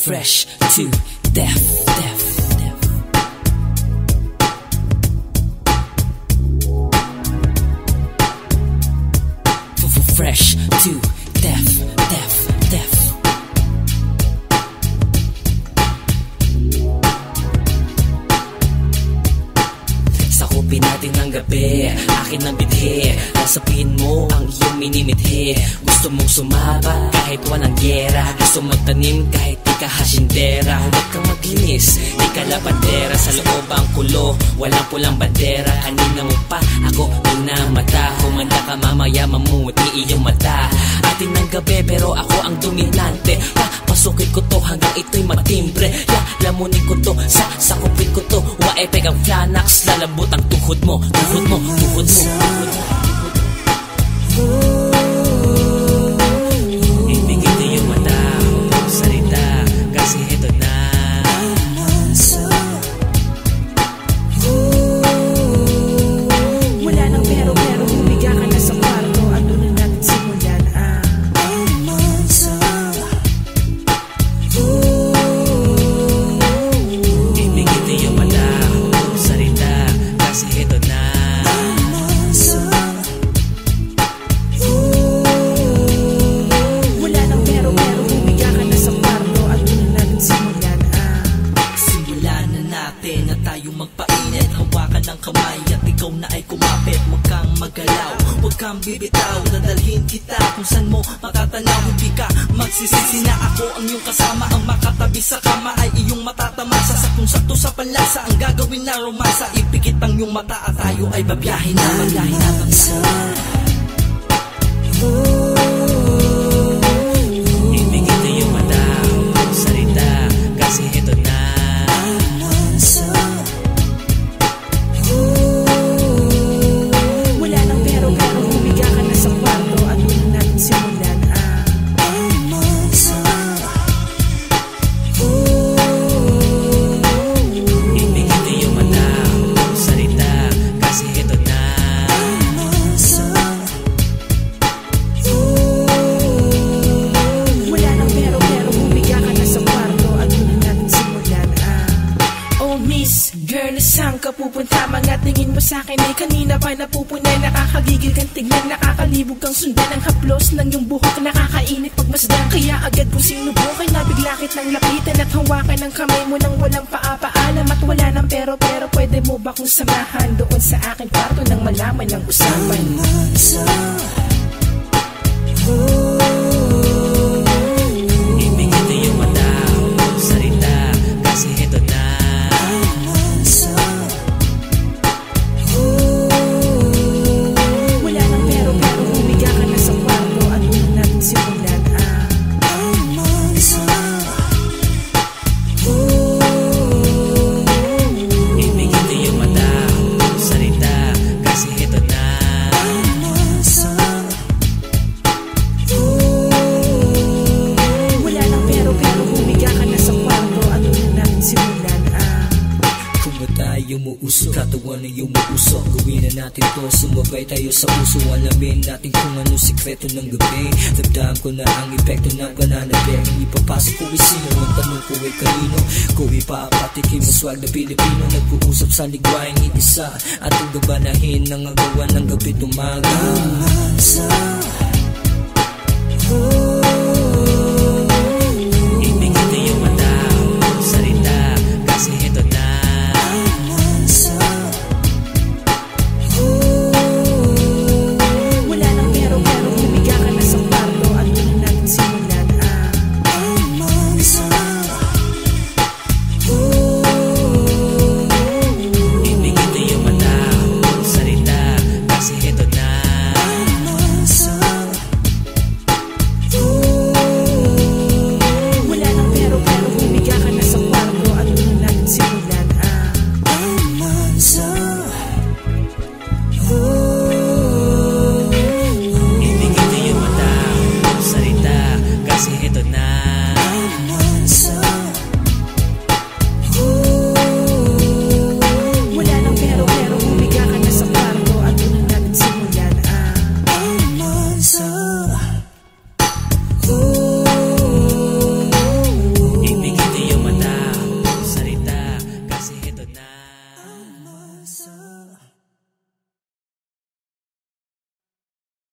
Fresh to death. Fresh to death. Sakupin natin ang gabi, akin ang bidhe. Sasabihin mo ang iyong minimithi. Gusto mong sumaba kahit walang gyera. Gusto magtanim kahit di ka hasindera. Huwag kang maglinis, di ka labandera. Sa loob ang kulo, walang pulang bandera. Kanina mo pa ako minamata. Humanda ka mamaya mamuti iyong mata. Atin ang gabi pero ako ang dominante. Papasukin ko to hanggang ito'y matimbre. Lamunin ko to, sakupin ko to. Waepeg ang flanax, lalambot ang tuhod mo. Ibigin niyo yung mata, salita, kasi ito na. Wala nang pero humiga ka na sa kwarto. At doon na natin simulan Ibigin niyo yung mata, salita, kasi ito na. Magpainit, hawakan ng kamay at ikaw na ay kumapit. Huwag kang magalaw, huwag kang bibitaw. Dadalhin kita kung saan mo matatanaw. Hindi ka magsisisi na ako ang iyong kasama. Ang makatabi sa kama ay iyong matatamasa. Saktong-sakto sa panlasa ang gagawin na romansa. Ipikit ang iyong mata at tayo ay babiyahin na. Ibigin niyo yung mata, salita, kasi ito na. Saan ka pupunta? Mga tingin mo sa'kin ay kanina pa napupunay. Nakakagigil kang tignan, nakakalibog kang sundan. Ang haplos ng iyong buhok, nakakainit pagmasdan. Kaya agad kong sinubukay na bigla kitang lapitan at hawakan ang kamay mo nang walang paapaalam. At wala ng pero pwede mo ba kong samahan doon sa akin kwarto nang malaman ang usapan? Ibigin niyo yung mata, salita, kasi ito na. Umuusok, katawan ay umuusok. Gawin na natin to, sumabay tayo sa puso. Alamin natin kung anong sikreto ng gabi. Damdam ko na ang epekto ng pananabik. Ipapasok ko sino, ang tanong ko ay kanino. Ko ipapatikim ang swag na Pilipino. Nag-uusap sa ligwaing isa. Ating gabanahin ang agawan ng gabi tumaga.